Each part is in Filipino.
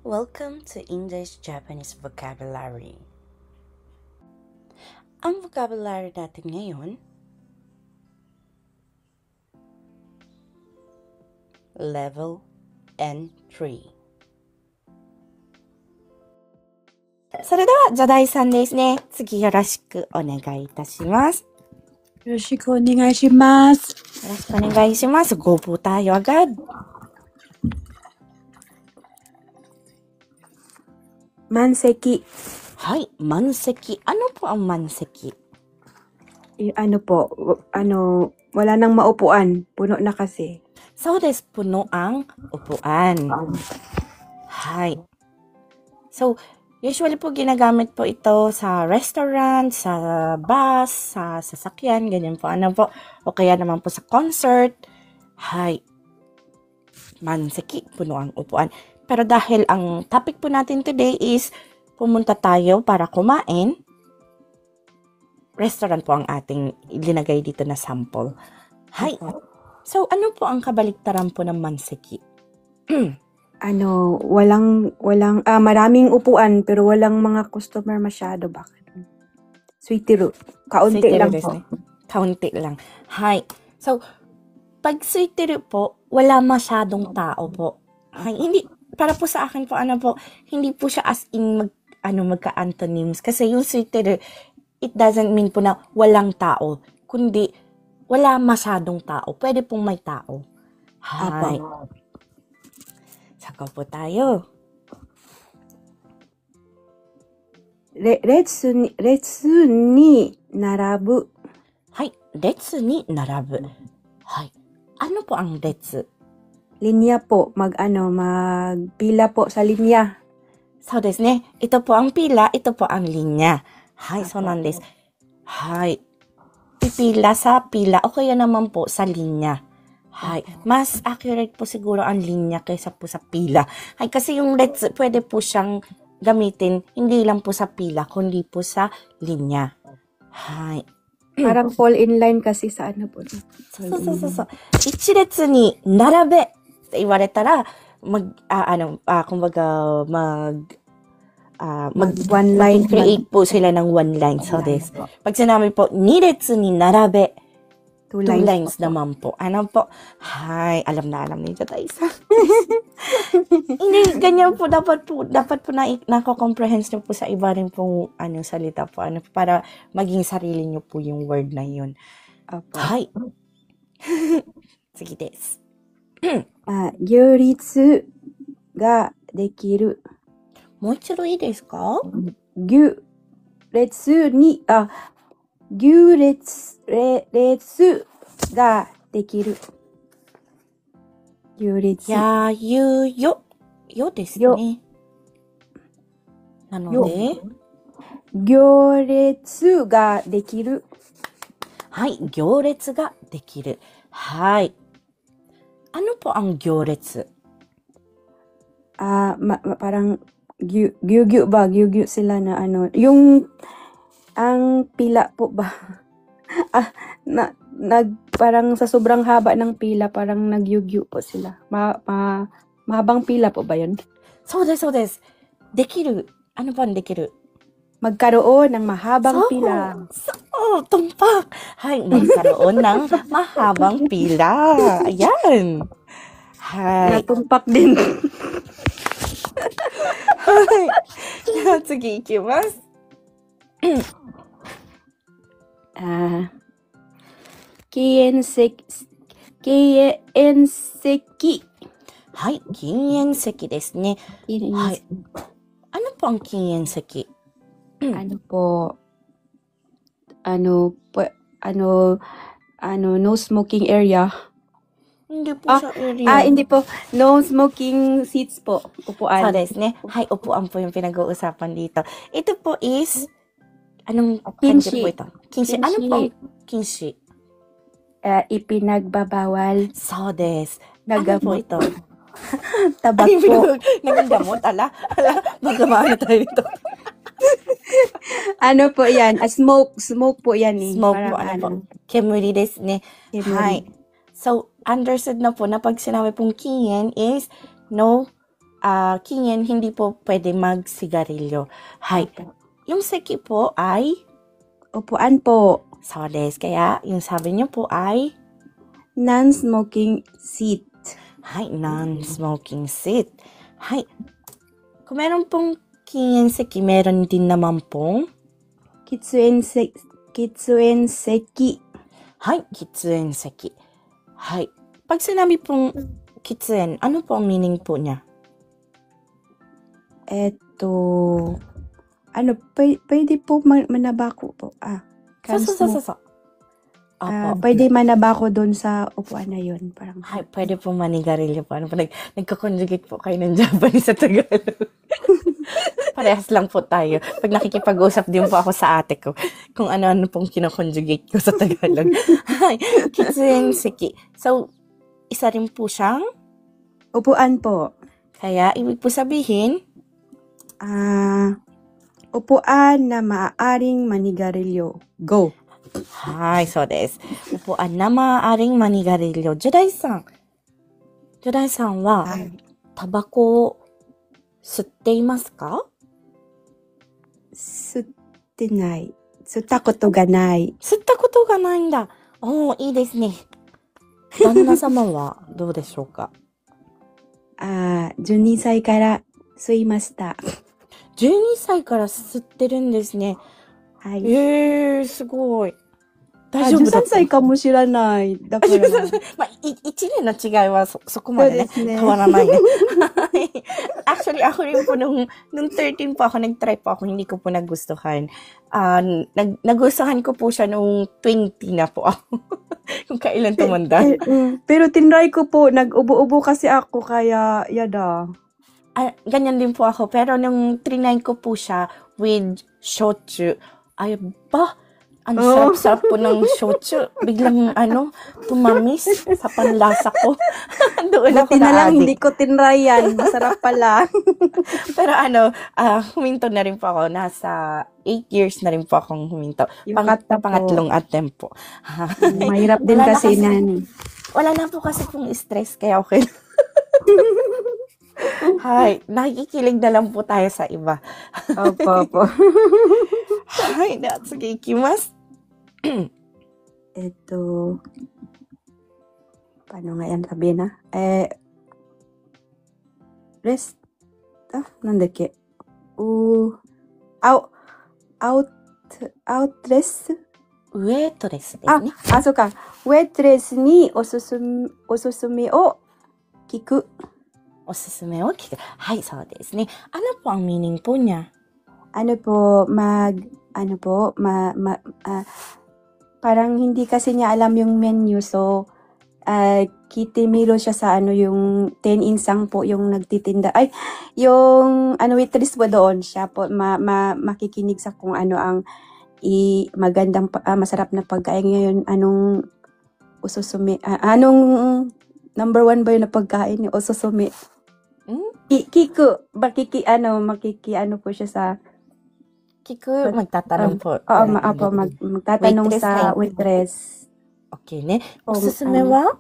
Welcome to English-Japanese Vocabulary. Ang vocabulary natin ngayon, Level N3. それでは、じゃあ第3ですね。次よろしくお願いいたします。よろしくお願いします。よろしくお願いします. Go po tayo agad. Manseki. Hay, manseki. Ano po ang manseki? Wala nang maupuan. Puno na kasi. So, des, puno ang upuan. Hay. So, usually po ginagamit po ito sa restaurant, sa bus, sa sasakyan, ganyan po. Ano po? O kaya naman po sa concert. Hay. Manseki, puno ang upuan. Pero dahil ang topic po natin today is pumunta tayo para kumain, restaurant po ang ating ilinagay dito na sample. Hay. So, ano po ang kabaliktaran po ng manseki? Maraming upuan pero walang mga customer masyado. Bakit? Suitiru. Kaunti lang po. Kaunti lang. Hay. So, pag suitiru po, wala masyadong tao po. Hay, hindi, para po sa akin po, hindi po siya as in magka-antonyms. Kasi yung suitiru, it doesn't mean po na walang tao, kundi wala masyadong tao. Pwede pong may tao. Hay. Saka po tayo. Retsu ni narabu. Hay. Retsu ni narabu. Hay. Ano po ang retsu? Linya po. Magpila po sa linya. So desu ne. Ito po ang pila, ito po ang linya. Hay, so nan desu. Hay. Pipila sa pila o kaya naman po sa linya. Hay. Mas accurate po siguro ang linya kaysa po sa pila. Hay, kasi yung retsu, pwede po siyang gamitin hindi lang po sa pila, kundi po sa linya. Hay. Parang fall in line kasi sa ano po. So. Ichiretsu ni narabe って言われたら、one line. Create po sila ng one line. So this. Pag sinabi po, niretsu ni narabe, two lines naman po. Ano po? Hay, alam na ni Jataisa. Hindi, ganyan po. Dapat po nako-comprehend nyo po sa iba rin pong salita po. Para maging sarili nyo po yung word na yun. Hay. Sige des. 行列ができる。もう一度いいですか？行列ができる。行列。やゆよ。よですね。なので、行列ができる。はい、行列ができる。はい。Ano po ang 行列? Parang gyugyu ba? Gyugyu sila na yung ang pila po ba? Parang sa sobrang haba ng pila, parang nagyugyu po sila. Mahabang pila po ba yun? So des. Dekiru. Ano po ang dekiru? Magkaroon ng mahabang pila. Tumpak. Hay, magkaroon ng mahabang pila. Ayan. Hay. Natumpak din. Hay. Tsugi ikimasu. Kienseki. Hay, kienseki desu ne. Hay. Ano po ang kienseki? No smoking area. Hindi po sa area. Hindi po. No smoking seats po. Upuan. So desu ne. Hay, upuan po yung pinag-uusapan dito. Ito po is, anong kinshi po ito? Kinshi. Ano po ang kinshi? Ipinagbabawal. So desu. Ano po ito? Tabak po. Naging gamot, magkamano tayo ito. Ano po yan? Smoke po yan eh. Smoke po, po? Kemuri desu ne. Hay. So, understood na po na pag sinabi pong kien is no kingin, hindi po pwede magsigarilyo. Hay. Opo. Yung seki po ay Upuan po. so desu. Kaya yung sabi niyo po ay Non-smoking seat. hay, non-smoking seat. Hay. Kung meron pong kingin seki, meron din naman pong Kitsuen seki. hay, kitsuen seki. Hay. Pag sinabi pong kitsuen, ano po ang meaning po niya? Pwede po manabako po. So. Opo. Pwede manabako doon sa upuan na yun. Parang, Ay, pwede po manigarilyo po. Ano po, nagko-conjugate po kayo ng Japanese sa Tagalog. Parehas lang po tayo. Pag nakikipag-usap din po ako sa ate ko, kung ano-ano pong kino-conjugate ko sa Tagalog. Ay, kitsuen seki. So, isa rin po siyang, upuan po. kaya ibig po sabihin, Upuan na maaaring manigarilyo. Go. hay, so desu. Upuan na maaaring manigarilyo. Jodai-san. Jodai-san wa, tabako, 吸っていますか? 吸ってない。吸ったことがない。吸ったことがないんだ。おー、いいですね。旦那様はどうでしょうか？ 12歳から吸いました。12歳から吸ってるんですね。はい。すごい。大丈夫だ13歳かもしれない。だから。まあ、1年の違いはそこまでね、そうですね。変わらないね。Actually, ako rin po nung 13 po ako, nag-try po ako, hindi ko po nagustuhan. Nagustuhan ko po siya nung 20 na po ako. Kung kailan tumanda. Pero tinry ko po, nag-ubo-ubo kasi ako, kaya yada. Ganyan din po ako. Pero nung trinay ko po siya with shochu, ay ba? Ang sarap-sarap po ng shochu. Biglang, tumamis sa panlasa ko. Doon ako Buti na lang, na-addict. hindi ko tinry yan. Masarap pala. Pero huminto na rin po ako. Nasa 8 years na rin po akong huminto. Yung kata po. Pangatlong attempt po. Mahirap din Wala na kasi na. Wala na po kasi pong stress, kaya okay. Hay, nakikikilig na lang po tayo sa iba. Opo. Hay, natsugi ikimasu. Paano nga yan sabihin na? Nandake? Outress? ウェイトレスですね。そうか。ウェイトレスにおすすめを聞く。おすすめを聞く。はい、そうですね。Ano po ang meaning po niya? Parang hindi kasi niya alam yung menu, so, kitimiro siya sa yung 10 insang po yung nagtitinda. Ay, yung waitress po doon, siya po makikinig sa kung ano ang magandang, masarap na pagkain ngayon, anong ususumi, anong number 1 ba yung na pagkain yung ususumi? Kiku, makiki po siya sa Kiku, magtatanong po. Magtatanong sa waitress. Okay, ne? Osusume wa?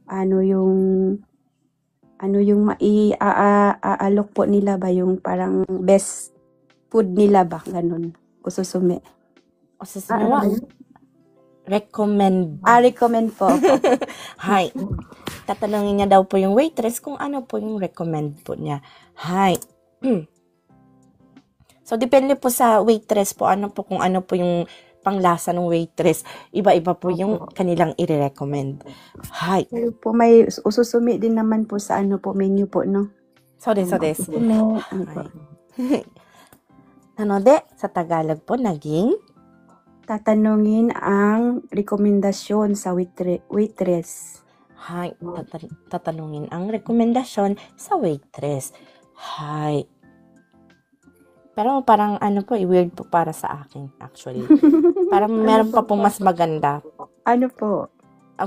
Ano yung maiaalok po nila ba, yung parang best food nila ba, ganun. Ususume. Osusume wa? Recommend. Recommend po. Hay. Tatanungin niya daw po yung waitress kung ano po yung recommend po niya. Hay. So, depende po sa waitress po, kung ano po yung panglasa ng waitress. Iba-iba po yung kanilang i-recommend. Hay. Pero po, may ususumi din naman po sa menu po, no? So desu. Nanode, sa Tagalog po, naging tatanungin ang rekomendasyon sa waitress. Hay. Tatanungin ang rekomendasyon sa waitress. Hay. Pero parang weird po para sa akin, actually. Parang meron pa pong mas maganda. Ano po?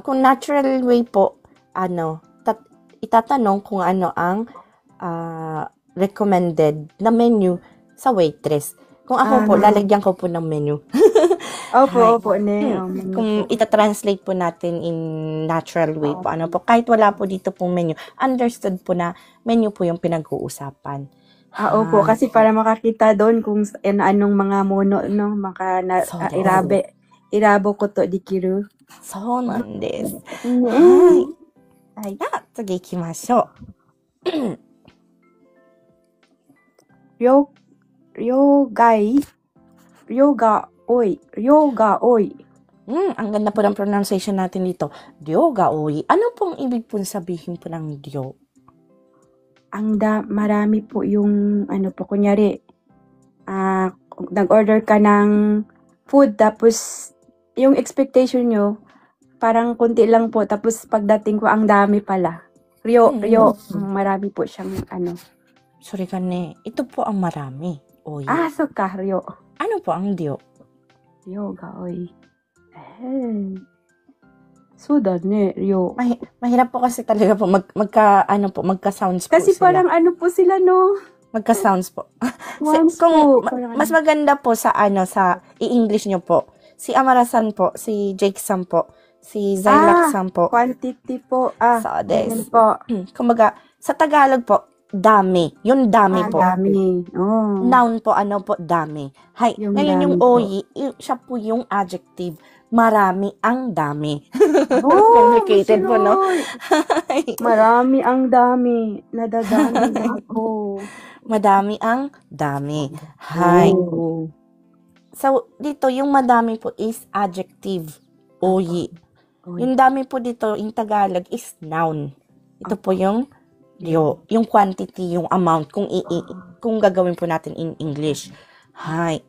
Kung natural way po, itatanong kung ano ang recommended na menu sa waitress. Kung ako po, lalagyan ko po ng menu. Opo, Hi. opo, ne. Menu po. Kung ita-translate po natin in natural way po, ano po, kahit wala po dito pong menu, understood po na menu po yung pinag-uusapan. Opo, kasi para makakita doon kung anong mga mono, no, So, irabo ko to dikiru. そうなんです。ねはい。では、次行きましょう。 Yoga oy. Ang ganda po ng pronunciation natin dito. Ryo ga oi. Ano pong ibig pong sabihin po ng ryo? Marami po yung, kunyari, nag-order ka ng food, tapos, yung expectation nyo, parang konti lang po, tapos pagdating ko, ang dami pala. Ryo, marami po siyang, Sorry ka ne. Ito po ang marami. Oi. so ka, ryo. Ano po ang ryo? Ryo ga oy. So da ne, ryo. Mahirap po kasi talaga po magka-sounds po Kasi sila. parang po sila, no? Magka-sounds po. Once Kung po, parang mas maganda po sa sa i-English nyo po. Si Amara-san po, si Jake-san po, si Zylak-san po. Quantity po. So, Ganyan po. Kumbaga, sa Tagalog po, dami. Yung dami po. Dami. Oh. Noun po, dami. Hay, Yung ngayon yung dami po. oyi, siya po yung adjective. Marami ang dami. Complicated po, no? Marami ang dami. Nadadami ako. Madami ang dami. Hay. Oh. So, dito, yung madami po is adjective. Oyi. Yung dami po dito, in Tagalog, is noun. Ito po yung ryo. Yung quantity, yung amount, kung gagawin po natin in English. Hay.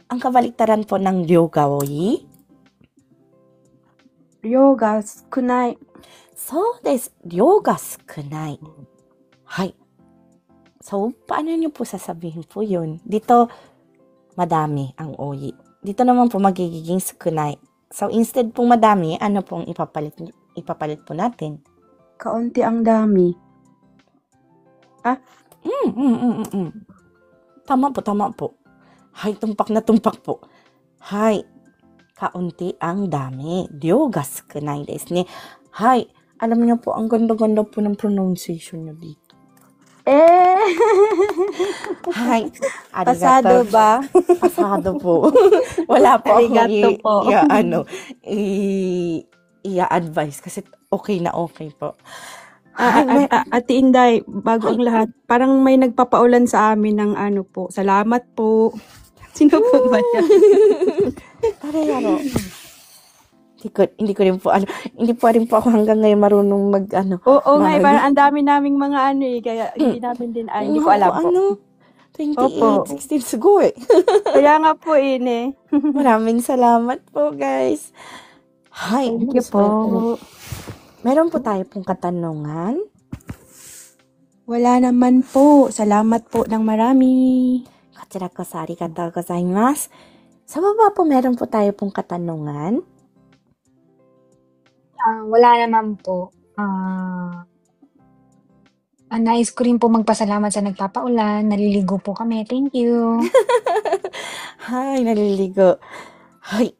Ang kabaliktaran po ng ryo ga oyi. Ryo ga sukunai. So desu. Ryo ga sukunai. Hay. So, paano niyo po sasabihin po yun? Dito, madami ang oyi. Dito naman po magiging sukunai. So, instead pong madami, ano pong ipapalit po natin? Kaunti ang dami. Tama po. Hay, tumpak na tumpak po. Hay, kaunti ang dami. Ryo ga sukunai desu ne. Hay, alam niyo po, ang ganda-ganda po ng pronunciation niyo dito. Hay, Pasado ba? Pasado po. Wala po Arigato po. i-advise kasi okay na okay po. Ate Inday, bago ang lahat, parang may nagpapaulan sa amin ng po. Salamat po. Sino po ba yan? Hindi ko rin po hindi pa rin po ako hanggang ngayon marunong Oo nga, parang ang dami naming mga kaya hindi namin din, hindi ko alam po. 28, 16, sugoy. Kaya nga po, ne. Maraming salamat po, guys. Hi. Thank you po. Meron po tayo pong katanungan. Wala naman po. Salamat po ng marami. こちらこそありがとうございます. Sa baba po, meron po tayo pong katanungan. Wala naman po. Nais ko rin po magpasalamat sa nagpapaulan. Naliligo po kami. Thank you. Hi, naliligo. Hi.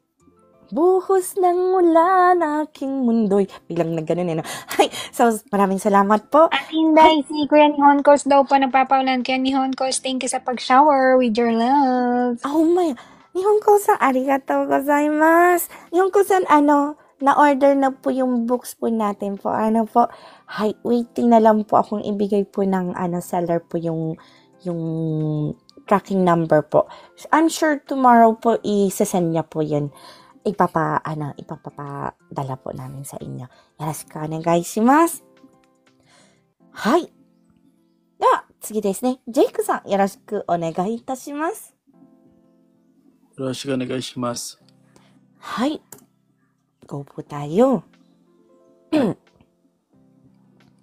Buhos ng ulan aking mundo'y. Biglang na ganun no? Hi. So, maraming salamat po. At Inday, si Kuya Nihonkos daw po nagpapaulan. Kuya Nihonkos, thank you sa pag-shower with your love. Oh my. Nihonko-san, arigatou gozaimasu. Nihonko-san, na-order na po yung books po natin po. Hi, waiting na lang po akong ibigay po ng seller po yung tracking number po. I'm sure tomorrow po i-send niya po yun. Ipapapadala po namin sa inyo. Yoroshiku onegaishimasu. Hi. では、次ですね。ジェイクさん、よろしくお願いいたします。よろしくお願いします。はい。Go po tayo.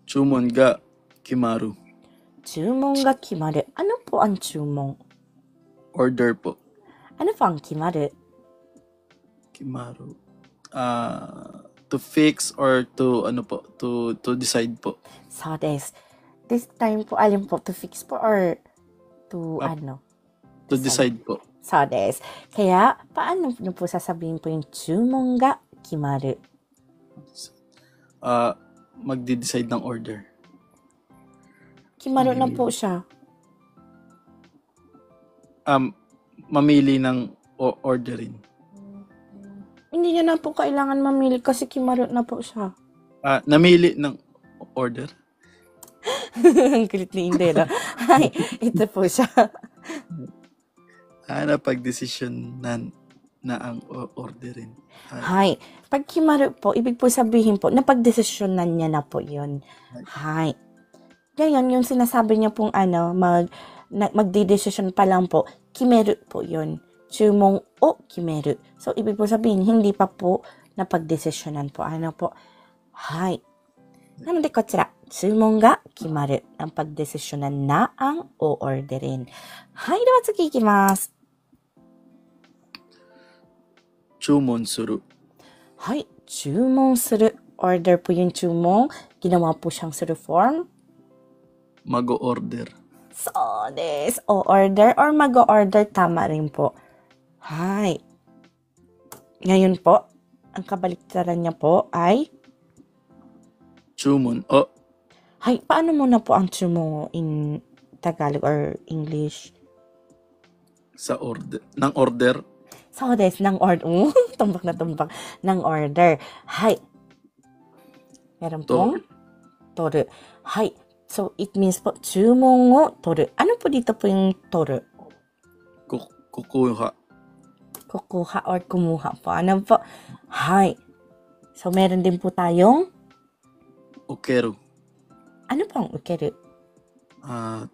Chumon ga kimaru. Chumon ga kimaru. Ano po ang chumon? Order po. Ano po ang kimaru? Kimaru. To fix or to to decide po. So this time po, alin po? To fix po or to To decide po. So des. Kaya, paano nyo po sasabihin po yung chumon ga kimaru? Magde-decide ng order. Kimaru na po siya. Mamili ng orderin. Hindi niya na po kailangan mamili kasi kimaru na po siya. Namili ng order. Ang kulit ni Indela. Ay, ito po siya. Napag-desisyon na ang orderin. Hay. Pag kimaru po, ibig po sabihin po, napagdesisyonan niya na po yun. Hay. Ngayon, yung sinasabi niya pong magdidesisyon pa lang po, kimeru po yun. Chumon o kimeru. So, ibig po sabihin, hindi pa po napagdesisyonan po. Ano po? Hay. Nanode ko tsura, chumon ga kimaru. Ang pagdesisyonan na ang o-orderin. Hay, dawa tsuki ikimasu. Chumon suru. Hay, chumon suru. Order po yung chumon. Ginawa po siyang suru form. Mag-order. So des. O-order or mag-order. Tama rin po. Hay. Ngayon po, ang kabaliktaran niya po ay Chumon o. hay, paano muna po ang chumon in Tagalog or English? Sa order. Ng order. So des, ng order. Tumbak na tumbak. Ng order. Hay. Meron pong toru. Hay. So, it means po, chumon o toru. Ano po dito po yung toru? Kukuha. Kukuha or kumuha po. Ano po? Hay. So, meron din po tayong, Ukeru. ano po ang ukeru?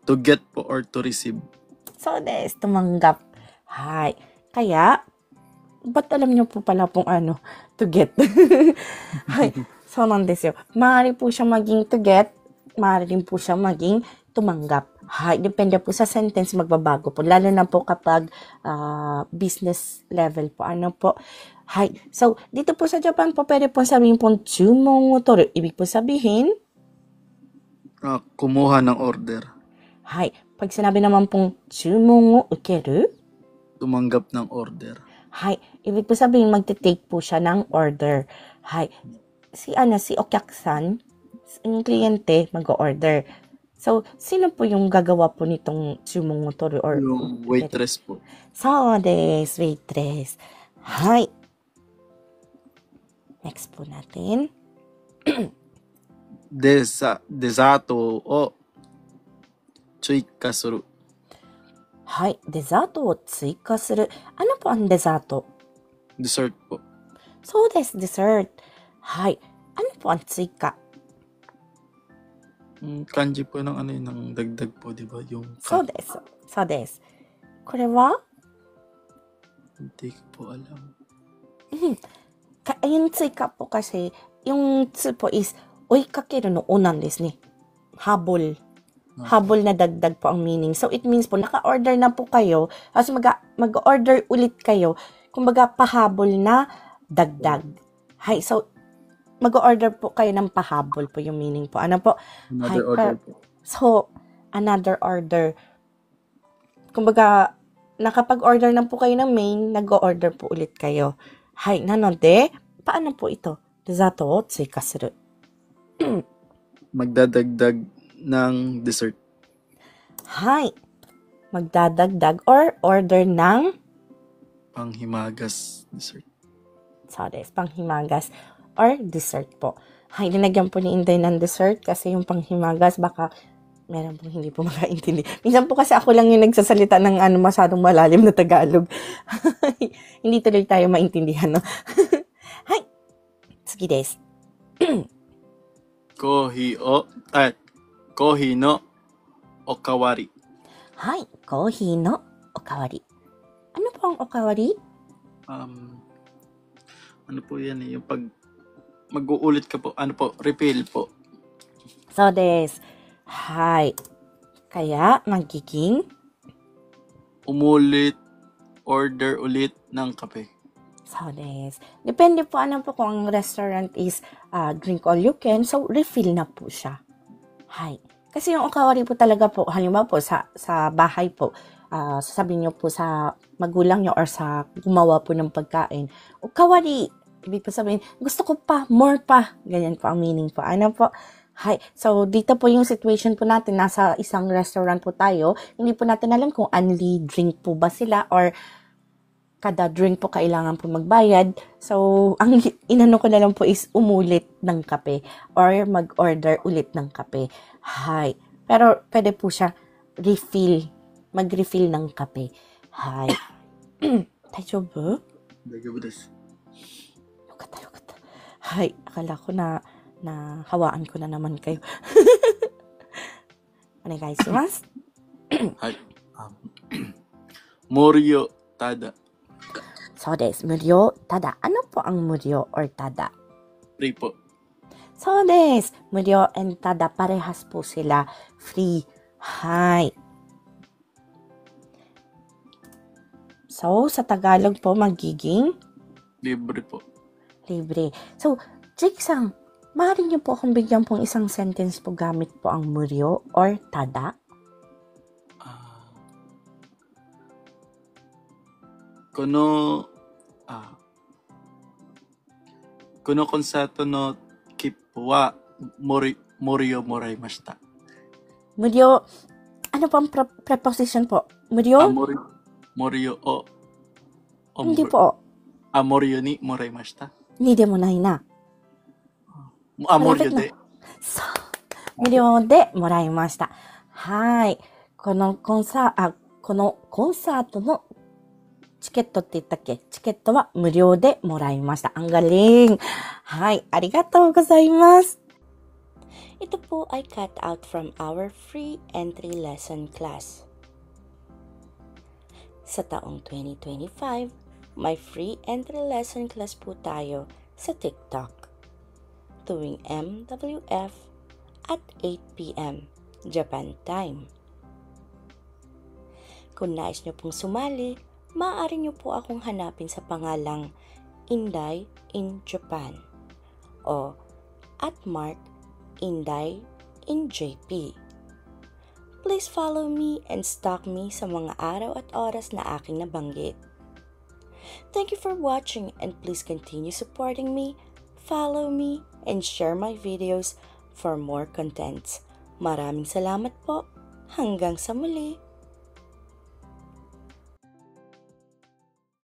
To get po or to receive. So, des, tumanggap. Hay. Kaya, ba't alam niyo po pala pong to get? Hay. So, nan desu yo. Maaari po siya maging to get, maaari din po siya maging tumanggap. Hay. Depende po sa sentence, magbabago po. Lalo na po kapag business level po. Ano po? Hay. So, dito po sa Japan po, pwede po sabihin po chumon o toru. Ibig po sabihin, Kumuha ng order. hay. Pag sinabi naman pong chumon o ukeru, Tumanggap ng order. hay. Ibig po sabihin, magte-take po siya ng order. Hay. Si okyaksan, yung kliyente, mag-order. So, sino po yung gagawa po nitong chumon o toru or Yung waitress po. So des, waitress. Hay. Next po natin. Desato o tsuika suru. Hay. Desato o tsuika suru. Ano po ang desato? Dessert po. So des, dessert. Hay. Ano po ang tsuika? Kanji po ng ng dagdag po, di ba? Yung So des. So des. これは Hindi ko po alam. yung tsuika po kasi, yung tsu po is, oikakeru no oなんですね. Habol. Habol na dagdag po ang meaning. So, it means po, naka-order na po kayo, tapos mag-order ulit kayo, kumbaga, pahabol na dagdag. Hay, so, mag-order po kayo ng pahabol po yung meaning po. Ano po? Another order po. So, another order. Kumbaga, nakapag-order na po kayo ng main, nag-order po ulit kayo. Hay, nanode, paano po ito? Desato o tsuika suru. Magdadagdag ng dessert. Hay, magdadagdag or order ng Panghimagas dessert. so des, panghimagas or dessert po. Hay, linagyan po ni Inday ng dessert kasi yung panghimagas baka meron pong hindi po makaintindi. Minsan po kasi ako lang yung nagsasalita ng masyadong malalim na Tagalog. Hindi tuloy tayo maintindihan, no? Hay, tsugi desu. Kohi no okawari. Hay, kohi no okawari. Ano po ang okawari? Ano po yan yung pag mag-uulit ka po, refill po. So des. Hay. Kaya, magiging Umulit, order ulit ng kape. so des. Depende po kung ang restaurant is drink all you can, so refill na po siya. Hay. Kasi yung okawari po talaga po, halimbawa po sa bahay po, sasabihin nyo po sa magulang nyo or sa gumawa po ng pagkain, o kawari, ibig po sabihin, gusto ko pa, more pa. Ganyan po ang meaning po. Ano po? Hi. So, dito po yung situation po natin. Nasa isang restaurant po tayo. Hindi po natin alam kung only drink po ba sila or kada drink po kailangan po magbayad. So, ang inano ko na lang po is umulit ng kape or mag-order ulit ng kape. Hi. Pero pwede po siya refill. Mag-refill ng kape. Hi. 大丈夫? 大丈夫です。よかったよかった。はい。akala ko na hawaan ko na naman kayo. お願いします。はい。無料ただ。そうです。無料ただ。Ano po ang 無料 or ただ? Free po. そうです。無料 and ただ parehas po sila. Free. Hi. So, sa Tagalog po magiging Libre po. libre. So, Jake-san, maaari niyo po akong bigyan pong isang sentence po gamit po ang 無料 or ただ? このコンサートの切符は無料もらいました。無料. Ano po ang preposition po? 無料? 無料を Hindi po. 無料にもらいました。 Hindi de mo na na. 無料で。そう。無料でもらいました。はい。このコンサートのチケットって言ったっけ？チケットは無料でもらいました。Ang galing! はい。ありがとうございます。Ito po ay cut out from our free entry lesson class. Sa taong 2025, may free entry lesson class po tayo sa TikTok tuwing MWF at 8 p.m. Japan time. Kung nais nyo pong sumali, maaari nyo po akong hanapin sa pangalang Inday in Japan o @Inday in JP. Please follow me and stalk me sa mga araw at oras na aking nabanggit. Thank you for watching and please continue supporting me, follow me, and share my videos for more contents. Maraming salamat po. Hanggang sa muli.